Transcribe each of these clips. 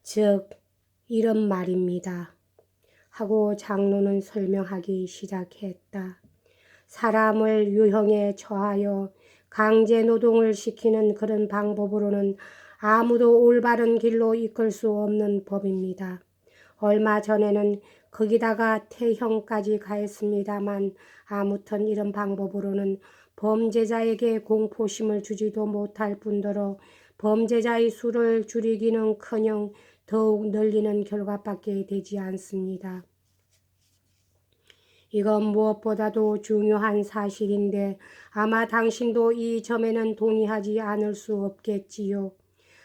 즉 이런 말입니다. 하고 장로는 설명하기 시작했다. 사람을 유형에 처하여 강제 노동을 시키는 그런 방법으로는 아무도 올바른 길로 이끌 수 없는 법입니다. 얼마 전에는 거기다가 태형까지 가했습니다만 아무튼 이런 방법으로는 범죄자에게 공포심을 주지도 못할 뿐더러 범죄자의 수를 줄이기는커녕 더욱 늘리는 결과밖에 되지 않습니다. 이건 무엇보다도 중요한 사실인데 아마 당신도 이 점에는 동의하지 않을 수 없겠지요.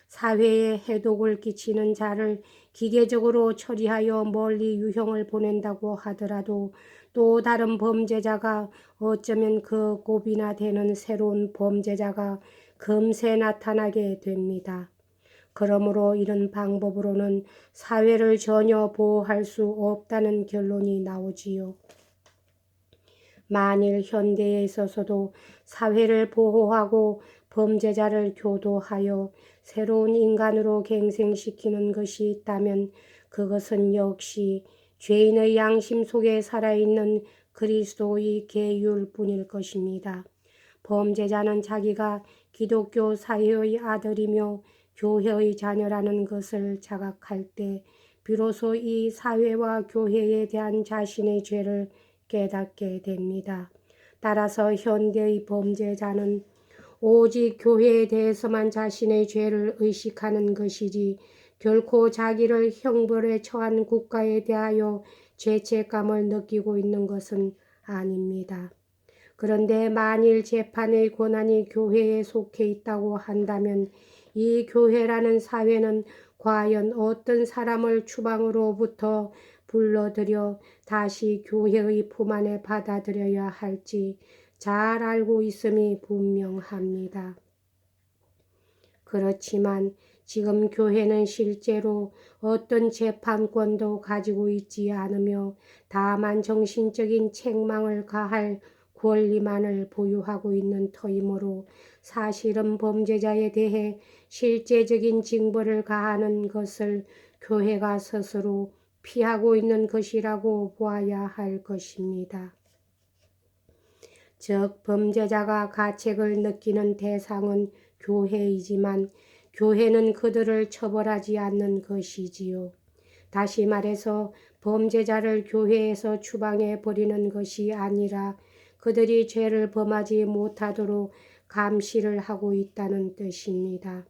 사회에 해독을 끼치는 자를 기계적으로 처리하여 멀리 유형을 보낸다고 하더라도 또 다른 범죄자가 어쩌면 그 곱이나 되는 새로운 범죄자가 금세 나타나게 됩니다. 그러므로 이런 방법으로는 사회를 전혀 보호할 수 없다는 결론이 나오지요. 만일 현대에 있어서도 사회를 보호하고 범죄자를 교도하여 새로운 인간으로 갱생시키는 것이 있다면 그것은 역시 죄인의 양심 속에 살아있는 그리스도의 계율뿐일 것입니다. 범죄자는 자기가 기독교 사회의 아들이며 교회의 자녀라는 것을 자각할 때 비로소 이 사회와 교회에 대한 자신의 죄를 깨닫게 됩니다. 따라서 현대의 범죄자는 오직 교회에 대해서만 자신의 죄를 의식하는 것이지 결코 자기를 형벌에 처한 국가에 대하여 죄책감을 느끼고 있는 것은 아닙니다. 그런데 만일 재판의 권한이 교회에 속해 있다고 한다면 이 교회라는 사회는 과연 어떤 사람을 추방으로부터 불러들여 다시 교회의 품 안에 받아들여야 할지 잘 알고 있음이 분명합니다. 그렇지만 지금 교회는 실제로 어떤 재판권도 가지고 있지 않으며 다만 정신적인 책망을 가할 권리만을 보유하고 있는 터이므로 사실은 범죄자에 대해 실제적인 징벌을 가하는 것을 교회가 스스로 피하고 있는 것이라고 보아야 할 것입니다. 즉 범죄자가 가책을 느끼는 대상은 교회이지만 교회는 그들을 처벌하지 않는 것이지요. 다시 말해서 범죄자를 교회에서 추방해 버리는 것이 아니라 그들이 죄를 범하지 못하도록 감시를 하고 있다는 뜻입니다.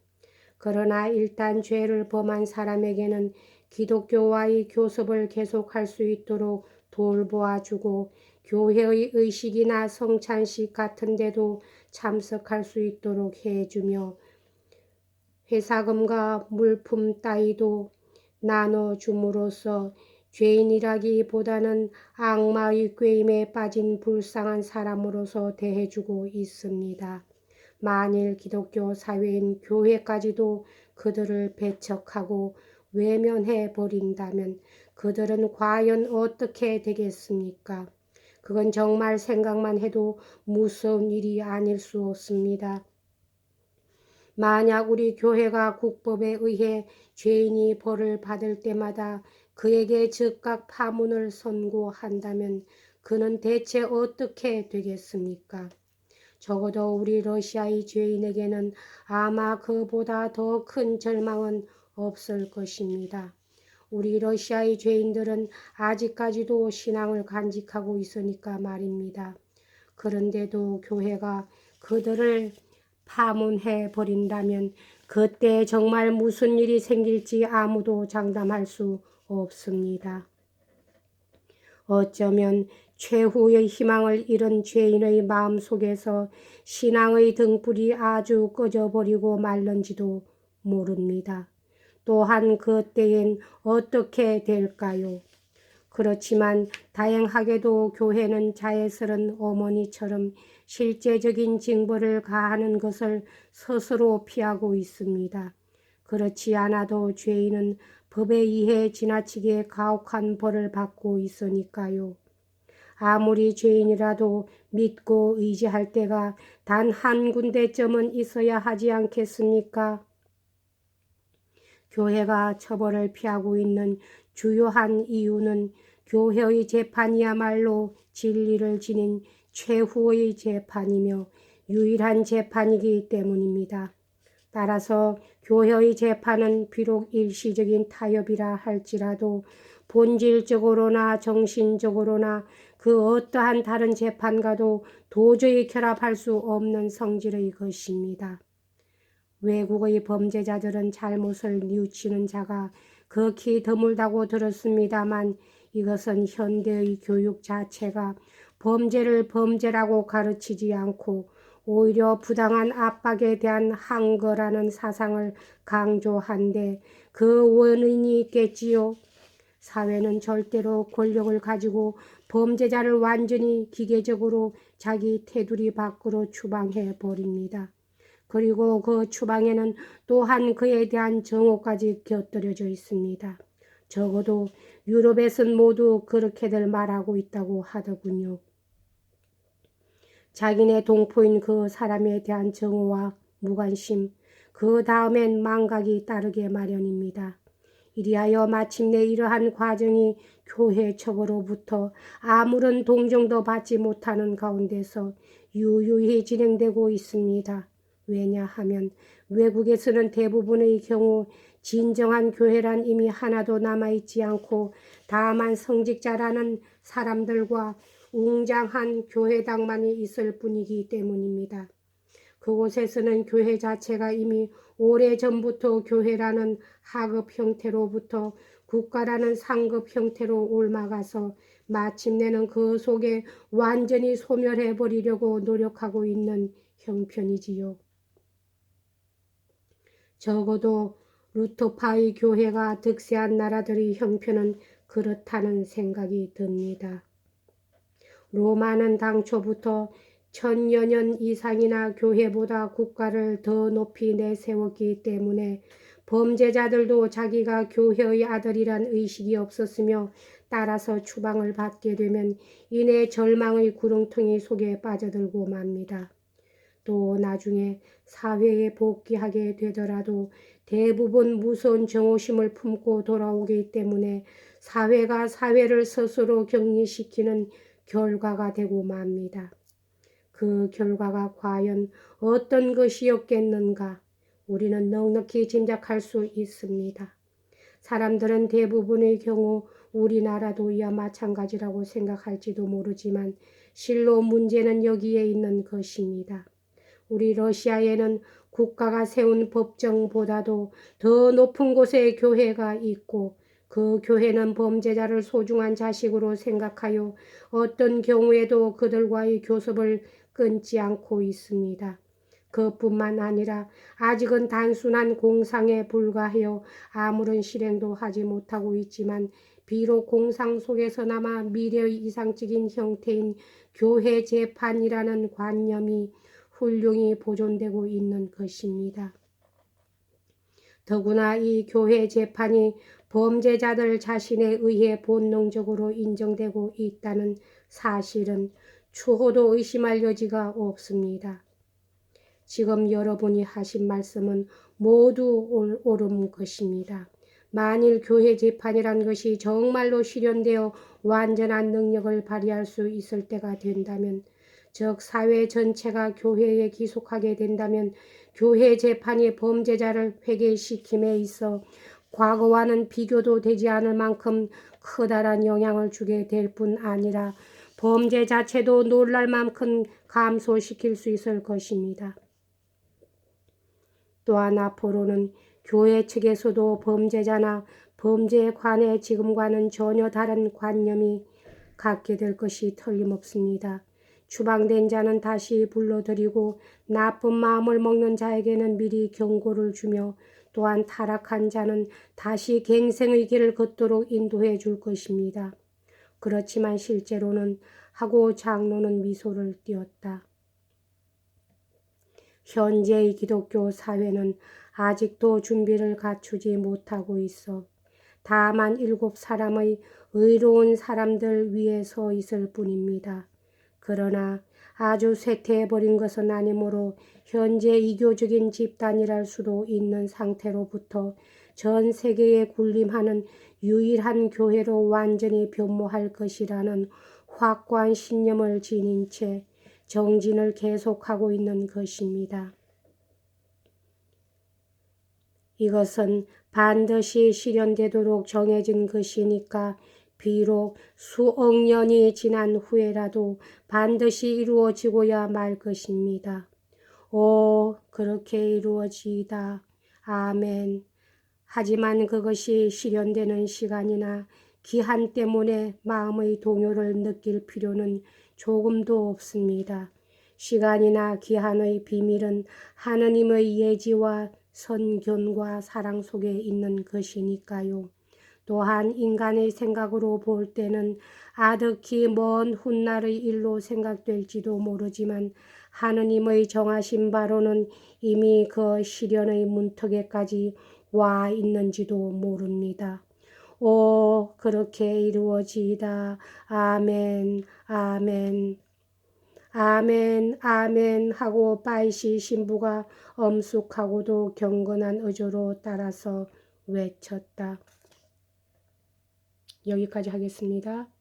그러나 일단 죄를 범한 사람에게는 기독교와의 교섭을 계속할 수 있도록 돌보아주고 교회의 의식이나 성찬식 같은 데도 참석할 수 있도록 해주며 회사금과 물품 따위도 나눠줌으로써 죄인이라기보다는 악마의 꾀임에 빠진 불쌍한 사람으로서 대해주고 있습니다. 만일 기독교 사회인 교회까지도 그들을 배척하고 외면해 버린다면 그들은 과연 어떻게 되겠습니까? 그건 정말 생각만 해도 무서운 일이 아닐 수 없습니다. 만약 우리 교회가 국법에 의해 죄인이 벌을 받을 때마다 그에게 즉각 파문을 선고한다면 그는 대체 어떻게 되겠습니까? 적어도 우리 러시아의 죄인에게는 아마 그보다 더 큰 절망은 없을 것입니다. 우리 러시아의 죄인들은 아직까지도 신앙을 간직하고 있으니까 말입니다. 그런데도 교회가 그들을 파문해 버린다면 그때 정말 무슨 일이 생길지 아무도 장담할 수 없습니다. 어쩌면 최후의 희망을 잃은 죄인의 마음속에서 신앙의 등불이 아주 꺼져버리고 말는지도 모릅니다. 또한 그때엔 어떻게 될까요? 그렇지만 다행하게도 교회는 자애스런 어머니처럼 실제적인 징벌을 가하는 것을 스스로 피하고 있습니다. 그렇지 않아도 죄인은 법에 의해 지나치게 가혹한 벌을 받고 있으니까요. 아무리 죄인이라도 믿고 의지할 때가 단 한 군데쯤은 있어야 하지 않겠습니까? 교회가 처벌을 피하고 있는 주요한 이유는 교회의 재판이야말로 진리를 지닌 최후의 재판이며 유일한 재판이기 때문입니다. 따라서 교회의 재판은 비록 일시적인 타협이라 할지라도 본질적으로나 정신적으로나 그 어떠한 다른 재판과도 도저히 결합할 수 없는 성질의 것입니다. 외국의 범죄자들은 잘못을 뉘우치는 자가 극히 드물다고 들었습니다만 이것은 현대의 교육 자체가 범죄를 범죄라고 가르치지 않고 오히려 부당한 압박에 대한 항거라는 사상을 강조한데 그 원인이 있겠지요. 사회는 절대로 권력을 가지고 범죄자를 완전히 기계적으로 자기 테두리 밖으로 추방해 버립니다. 그리고 그 추방에는 또한 그에 대한 정오까지 곁들여져 있습니다. 적어도 유럽에선 모두 그렇게들 말하고 있다고 하더군요. 자기네 동포인 그 사람에 대한 정오와 무관심, 그 다음엔 망각이 따르게 마련입니다. 이리하여 마침내 이러한 과정이 교회 측으로부터 아무런 동정도 받지 못하는 가운데서 유유히 진행되고 있습니다. 왜냐하면 외국에서는 대부분의 경우 진정한 교회란 이미 하나도 남아있지 않고 다만 성직자라는 사람들과 웅장한 교회당만이 있을 뿐이기 때문입니다. 그곳에서는 교회 자체가 이미 오래전부터 교회라는 하급 형태로부터 국가라는 상급 형태로 옮아가서 마침내는 그 속에 완전히 소멸해버리려고 노력하고 있는 형편이지요. 적어도 루터파의 교회가 득세한 나라들의 형편은 그렇다는 생각이 듭니다. 로마는 당초부터 1000여 년 이상이나 교회보다 국가를 더 높이 내세웠기 때문에 범죄자들도 자기가 교회의 아들이란 의식이 없었으며 따라서 추방을 받게 되면 이내 절망의 구렁텅이 속에 빠져들고 맙니다. 또 나중에 사회에 복귀하게 되더라도 대부분 무서운 정오심을 품고 돌아오기 때문에 사회가 사회를 스스로 격리시키는 결과가 되고 맙니다. 그 결과가 과연 어떤 것이었겠는가? 우리는 넉넉히 짐작할 수 있습니다. 사람들은 대부분의 경우 우리나라도 이와 마찬가지라고 생각할지도 모르지만 실로 문제는 여기에 있는 것입니다. 우리 러시아에는 국가가 세운 법정보다도 더 높은 곳에 교회가 있고 그 교회는 범죄자를 소중한 자식으로 생각하여 어떤 경우에도 그들과의 교섭을 끊지 않고 있습니다. 그뿐만 아니라 아직은 단순한 공상에 불과하여 아무런 실행도 하지 못하고 있지만 비록 공상 속에서나마 미래의 이상적인 형태인 교회 재판이라는 관념이 훌륭히 보존되고 있는 것입니다. 더구나 이 교회 재판이 범죄자들 자신에 의해 본능적으로 인정되고 있다는 사실은 추호도 의심할 여지가 없습니다. 지금 여러분이 하신 말씀은 모두 옳은 것입니다. 만일 교회 재판이란 것이 정말로 실현되어 완전한 능력을 발휘할 수 있을 때가 된다면 즉 사회 전체가 교회에 기속하게 된다면 교회 재판이 범죄자를 회개시킴에 있어 과거와는 비교도 되지 않을 만큼 커다란 영향을 주게 될 뿐 아니라 범죄 자체도 놀랄 만큼 감소시킬 수 있을 것입니다. 또한 앞으로는 교회 측에서도 범죄자나 범죄에 관해 지금과는 전혀 다른 관념이 갖게 될 것이 틀림없습니다. 추방된 자는 다시 불러들이고 나쁜 마음을 먹는 자에게는 미리 경고를 주며 또한 타락한 자는 다시 갱생의 길을 걷도록 인도해 줄 것입니다. 그렇지만 실제로는 하고 장로는 미소를 띄었다. 현재의 기독교 사회는 아직도 준비를 갖추지 못하고 있어 다만 7사람의 의로운 사람들 위에 서 있을 뿐입니다. 그러나 아주 쇠퇴해버린 것은 아니므로 현재 이교적인 집단이랄 수도 있는 상태로부터 전 세계에 군림하는 유일한 교회로 완전히 변모할 것이라는 확고한 신념을 지닌 채 정진을 계속하고 있는 것입니다. 이것은 반드시 실현되도록 정해진 것이니까 비록 수억 년이 지난 후에라도 반드시 이루어지고야 말 것입니다. 오, 그렇게 이루어지이다. 아멘. 하지만 그것이 실현되는 시간이나 기한 때문에 마음의 동요를 느낄 필요는 조금도 없습니다. 시간이나 기한의 비밀은 하느님의 예지와 선견과 사랑 속에 있는 것이니까요. 또한 인간의 생각으로 볼 때는 아득히 먼 훗날의 일로 생각될지도 모르지만 하느님의 정하신 바로는 이미 그 실현의 문턱에까지 와 있는지도 모릅니다. 오, 그렇게 이루어지이다. 아멘, 아멘. 아멘, 아멘 하고 바이시 신부가 엄숙하고도 경건한 어조로 따라서 외쳤다. 여기까지 하겠습니다.